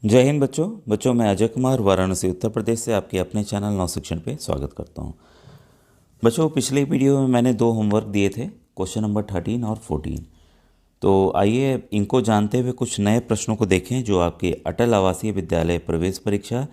जय हिंद बच्चों मैं अजय कुमार वाराणसी उत्तर प्रदेश से आपके अपने चैनल नव शिक्षण पे स्वागत करता हूँ। बच्चों पिछले वीडियो में मैंने दो होमवर्क दिए थे, क्वेश्चन नंबर 13 और 14। तो आइए इनको जानते हुए कुछ नए प्रश्नों को देखें जो आपके अटल आवासीय विद्यालय प्रवेश परीक्षा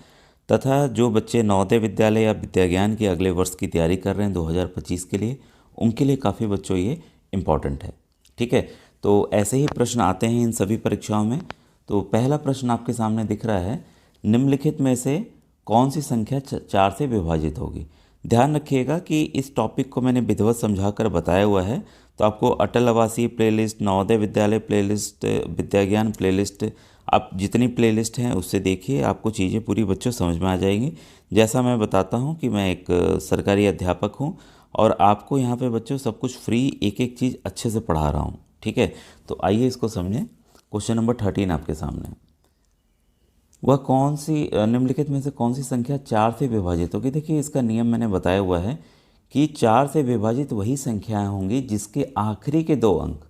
तथा जो बच्चे नवोदय विद्यालय या विद्याज्ञान के अगले वर्ष की तैयारी कर रहे हैं 2025 के लिए, उनके लिए काफ़ी बच्चों ये इम्पॉर्टेंट है। ठीक है, तो ऐसे ही प्रश्न आते हैं इन सभी परीक्षाओं में। तो पहला प्रश्न आपके सामने दिख रहा है, निम्नलिखित में से कौन सी संख्या 4 से विभाजित होगी। ध्यान रखिएगा कि इस टॉपिक को मैंने विधिवत समझाकर बताया हुआ है, तो आपको अटल आवासीय playlist, Navodaya Vidyalaya playlist, विद्याज्ञान playlist, आप जितनी प्लेलिस्ट हैं उससे देखिए, आपको चीज़ें पूरी बच्चों समझ में आ जाएंगी। जैसा मैं बताता हूँ कि मैं एक सरकारी अध्यापक हूँ और आपको यहाँ पे बच्चों सब कुछ फ्री, एक एक चीज़ अच्छे से पढ़ा रहा हूँ। ठीक है, तो आइए इसको समझें। क्वेश्चन नंबर 13 आपके सामने, वह कौन सी निम्नलिखित में से कौन सी संख्या 4 से विभाजित होगी। देखिए इसका नियम मैंने बताया हुआ है कि 4 से विभाजित वही संख्याएं होंगी जिसके आखिरी के दो अंक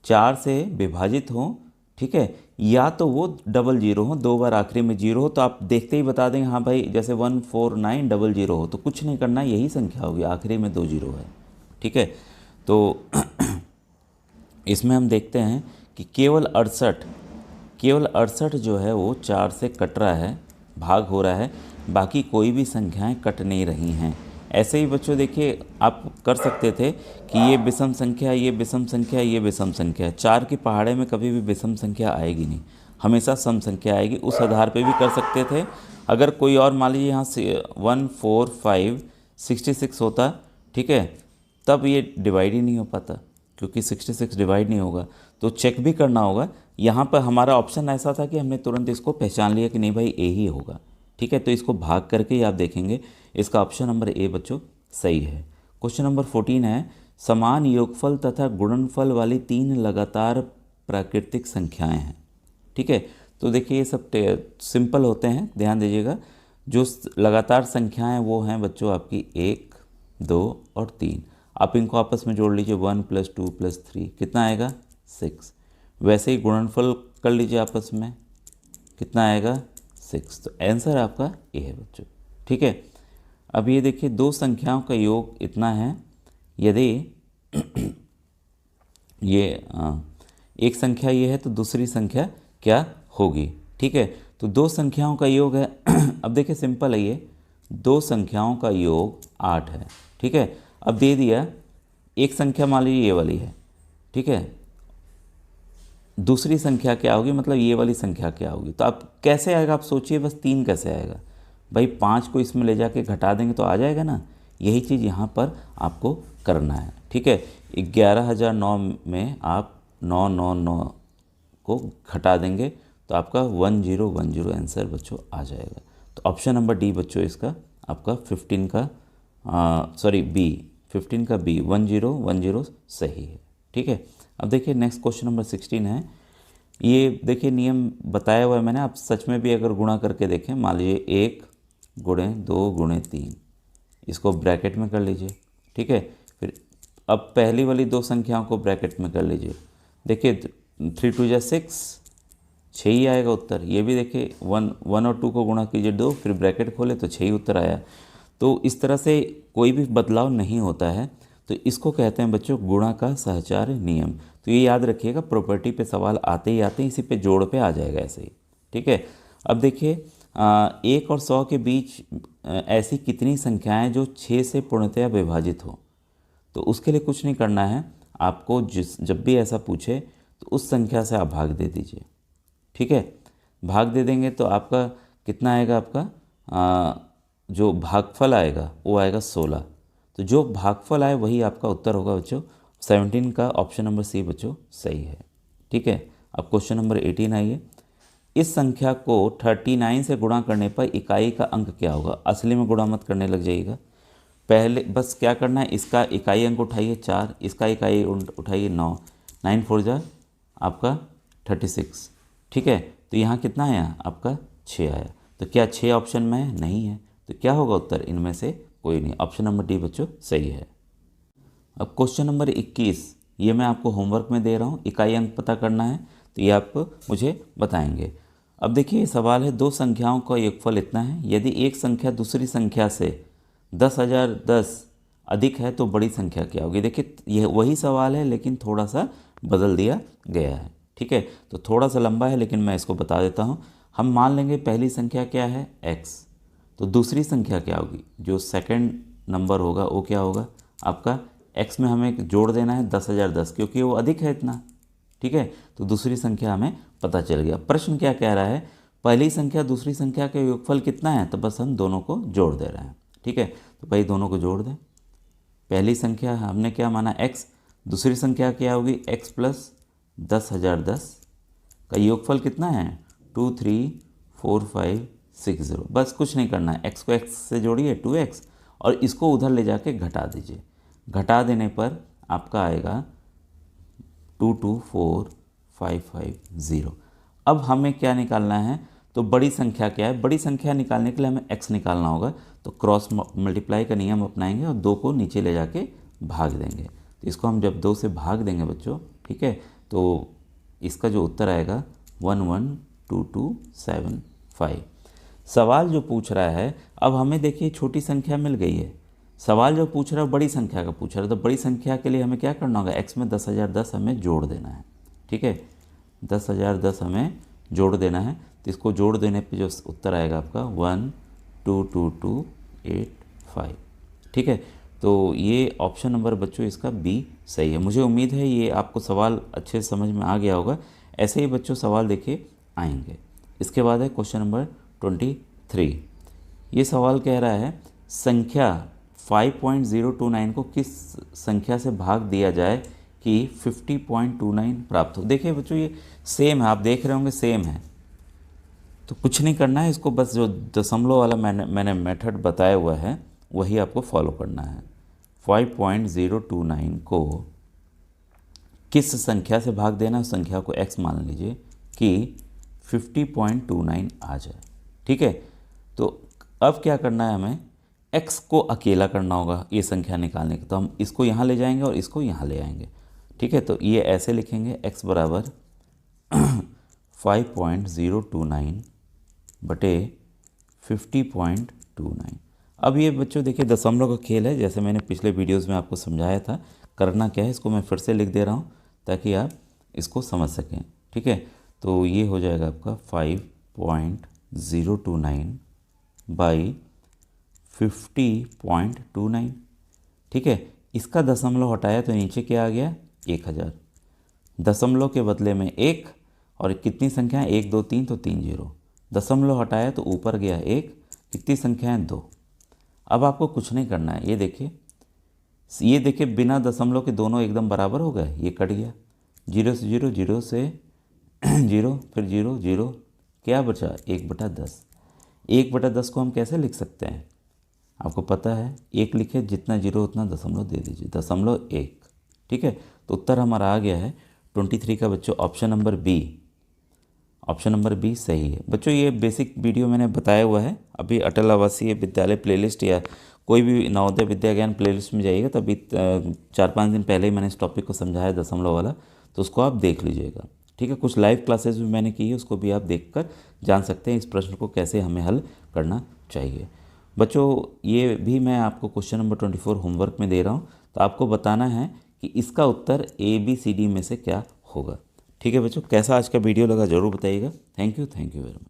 4 से विभाजित हों। ठीक है, या तो वो डबल जीरो हो, दो बार आखिरी में जीरो हो, तो आप देखते ही बता देंगे हाँ भाई, जैसे 14900 हो तो कुछ नहीं करना, यही संख्या होगी, आखिरी में दो जीरो है। ठीक है, तो इसमें हम देखते हैं कि केवल 68 जो है वो 4 से कट रहा है, भाग हो रहा है, बाकी कोई भी संख्याएं कट नहीं रही हैं। ऐसे ही बच्चों देखिए आप कर सकते थे कि ये विषम संख्या, ये विषम संख्या, ये विषम संख्या, 4 के पहाड़े में कभी भी विषम संख्या आएगी नहीं, हमेशा सम संख्या आएगी। उस आधार पे भी कर सकते थे। अगर कोई और मान लीजिए यहाँ से 14566 होता, ठीक है, तब ये डिवाइड ही नहीं हो पाता, क्योंकि 66 डिवाइड नहीं होगा, तो चेक भी करना होगा। यहाँ पर हमारा ऑप्शन ऐसा था कि हमने तुरंत इसको पहचान लिया कि नहीं भाई ए ही होगा। ठीक है, तो इसको भाग करके ही आप देखेंगे, इसका ऑप्शन नंबर ए बच्चों सही है। क्वेश्चन नंबर 14 है, समान योगफल तथा गुणनफल वाली 3 लगातार प्राकृतिक संख्याएं हैं। ठीक है, तो देखिए ये सब सिंपल होते हैं, ध्यान दीजिएगा। जो लगातार संख्याएं हैं वो हैं बच्चों आपकी 1, 2 और 3। आप इनको आपस में जोड़ लीजिए, 1 + 2 + 3 कितना आएगा 6। वैसे ही गुणनफल कर लीजिए आपस में, कितना आएगा 6। तो आंसर आपका ए है बच्चों। ठीक है, अब ये देखिए दो संख्याओं का योग इतना है, यदि ये एक संख्या ये है तो दूसरी संख्या क्या होगी। ठीक है, तो दो संख्याओं का योग है अब देखिए सिंपल है, ये दो संख्याओं का योग 8 है। ठीक है, अब दे दिया एक संख्या मान लीजिए ये वाली है, ठीक है, दूसरी संख्या क्या होगी, मतलब ये वाली संख्या क्या होगी। तो आप कैसे आएगा, आप सोचिए बस 3 कैसे आएगा भाई, 5 को इसमें ले जाके घटा देंगे तो आ जाएगा ना। यही चीज़ यहाँ पर आपको करना है। ठीक है, 11009 में आप 999 को घटा देंगे तो आपका 1010 आंसर बच्चों आ जाएगा। तो ऑप्शन नंबर डी बच्चों इसका आपका 15 का बी 15 का बी 1010 सही है। ठीक है, अब देखिए नेक्स्ट क्वेश्चन नंबर 16 है। ये देखिए नियम बताया हुआ है मैंने, आप सच में भी अगर गुणा करके देखें, मान लीजिए 1 × 2 × 3, इसको ब्रैकेट में कर लीजिए। ठीक है, फिर अब पहली वाली दो संख्याओं को ब्रैकेट में कर लीजिए। देखिए 3 × 2 = 6, 6 ही आएगा उत्तर। ये भी देखिए 1 और 2 को गुणा कीजिए 2, फिर ब्रैकेट खोले तो 6 ही उत्तर आया। तो इस तरह से कोई भी बदलाव नहीं होता है, तो इसको कहते हैं बच्चों गुणा का सहचार नियम। तो ये याद रखिएगा, प्रॉपर्टी पे सवाल आते ही आते हैं, इसी पे जोड़ पे आ जाएगा ऐसे ही। ठीक है, अब देखिए 1 और 100 के बीच ऐसी कितनी संख्याएं जो 6 से पूर्णतया विभाजित हो। तो उसके लिए कुछ नहीं करना है आपको, जब भी ऐसा पूछे तो उस संख्या से आप भाग दे दीजिए। ठीक है, भाग दे देंगे तो आपका कितना आएगा, आपका जो भागफल आएगा वो आएगा 16। तो जो भागफल आए वही आपका उत्तर होगा बच्चों। 17 का ऑप्शन नंबर सी बच्चों सही है। ठीक है, अब क्वेश्चन नंबर 18 आइए। इस संख्या को 39 से गुणा करने पर इकाई का अंक क्या होगा। असली में गुणा मत करने लग जाइएगा, पहले बस क्या करना है, इसका इकाई अंक उठाइए 4, इसका इकाई उठाइए 9, 9 4 जा आपका 36। ठीक है, तो यहाँ कितना आया आपका 6 आया। तो क्या 6 ऑप्शन में है, नहीं है, तो क्या होगा उत्तर, इनमें से कोई नहीं। ऑप्शन नंबर डी बच्चों सही है। अब क्वेश्चन नंबर 21, ये मैं आपको होमवर्क में दे रहा हूँ, इकाई अंक पता करना है, तो ये आप मुझे बताएंगे। अब देखिए सवाल है दो संख्याओं का योगफल इतना है, यदि एक संख्या दूसरी संख्या से 10,010 अधिक है तो बड़ी संख्या क्या होगी। देखिए यह वही सवाल है लेकिन थोड़ा सा बदल दिया गया है, ठीक है। तो थोड़ा सा लंबा है लेकिन मैं इसको बता देता हूँ। हम मान लेंगे पहली संख्या क्या है x, तो दूसरी संख्या क्या होगी, जो सेकंड नंबर होगा वो क्या होगा आपका x में हमें जोड़ देना है 10,010 क्योंकि वो अधिक है इतना, ठीक है। तो दूसरी संख्या हमें पता चल गया। प्रश्न क्या कह रहा है, पहली संख्या दूसरी संख्या का योगफल कितना है, तो बस हम दोनों को जोड़ दे रहे हैं, ठीक है। तो भाई दोनों को जोड़ दें। पहली संख्या हमने क्या माना x, दूसरी संख्या क्या होगी x प्लस 10,010 का योगफल कितना है 234560। बस कुछ नहीं करना है, x को x से जोड़िए 2x और इसको उधर ले जाके घटा दीजिए। घटा देने पर आपका आएगा 224550। अब हमें क्या निकालना है, तो बड़ी संख्या क्या है, बड़ी संख्या निकालने के लिए हमें x निकालना होगा। तो क्रॉस मल्टीप्लाई का नियम अपनाएंगे और 2 को नीचे ले जाके भाग देंगे। तो इसको हम जब 2 से भाग देंगे बच्चों, ठीक है, तो इसका जो उत्तर आएगा 112275। सवाल जो पूछ रहा है, अब हमें देखिए छोटी संख्या मिल गई है, सवाल जो पूछ रहा है बड़ी संख्या का पूछ रहा है। तो बड़ी संख्या के लिए हमें क्या करना होगा, x में 10,010 हमें जोड़ देना है, ठीक है। 10,010 हमें जोड़ देना है। तो इसको जोड़ देने पे जो उत्तर आएगा आपका 122285, ठीक है। तो ये ऑप्शन नंबर बच्चों इसका बी सही है। मुझे उम्मीद है ये आपको सवाल अच्छे से समझ में आ गया होगा। ऐसे ही बच्चों सवाल देखिए आएंगे। इसके बाद है क्वेश्चन नंबर 23। ये सवाल कह रहा है संख्या 5.029 को किस संख्या से भाग दिया जाए कि 50.29 प्राप्त हो। देखिए बच्चों ये सेम है, आप देख रहे होंगे सेम है, तो कुछ नहीं करना है, इसको बस जो दशमलव वाला मैंने मेथड बताया हुआ है वही आपको फॉलो करना है। 5.029 को किस संख्या से भाग देना, उस संख्या को x मान लीजिए कि 50.29 आ जाए, ठीक है। तो अब क्या करना है, हमें x को अकेला करना होगा ये संख्या निकालने के। तो हम इसको यहाँ ले जाएंगे और इसको यहाँ ले आएंगे, ठीक है। तो ये ऐसे लिखेंगे x बराबर 5.029 बटे 50.29। अब ये बच्चों देखिए दशमलव का खेल है, जैसे मैंने पिछले वीडियोस में आपको समझाया था। करना क्या है, इसको मैं फिर से लिख दे रहा हूँ ताकि आप इसको समझ सकें, ठीक है। तो ये हो जाएगा आपका 5.029 बाई 50.29, ठीक है। इसका दशमलव हटाया तो नीचे क्या आ गया 1000। दशमलव के बदले में 1 और कितनी संख्या है 1 2 3, तो 3 0। दशमलव हटाया तो ऊपर गया 1, कितनी संख्या है 2। अब आपको कुछ नहीं करना है, ये देखिए बिना दशमलव के दोनों एकदम बराबर हो गए, ये कट गया 0 से 0, 0 से 0, फिर 0 0, क्या बचा 1/10। 1/10 को हम कैसे लिख सकते हैं, आपको पता है 1 लिखे जितना 0 उतना दशमलव दे दीजिए, 0.1, ठीक है। तो उत्तर हमारा आ गया है 23 का बच्चों option number B. Option number B सही है बच्चों। ये बेसिक वीडियो मैंने बताया हुआ है, अभी अटल आवासीय विद्यालय प्लेलिस्ट या कोई भी नवोदय विद्या ज्ञान प्लेलिस्ट में जाइएगा तो अभी 4-5 दिन पहले ही मैंने इस टॉपिक को समझाया दशमलव वाला, तो उसको आप देख लीजिएगा, ठीक है। कुछ लाइव क्लासेस भी मैंने की है, उसको भी आप देखकर जान सकते हैं इस प्रश्न को कैसे हमें हल करना चाहिए। बच्चों ये भी मैं आपको क्वेश्चन नंबर 24 होमवर्क में दे रहा हूँ, तो आपको बताना है कि इसका उत्तर ABCD में से क्या होगा, ठीक है बच्चों। कैसा आज का वीडियो लगा ज़रूर बताइएगा। Thank you very much.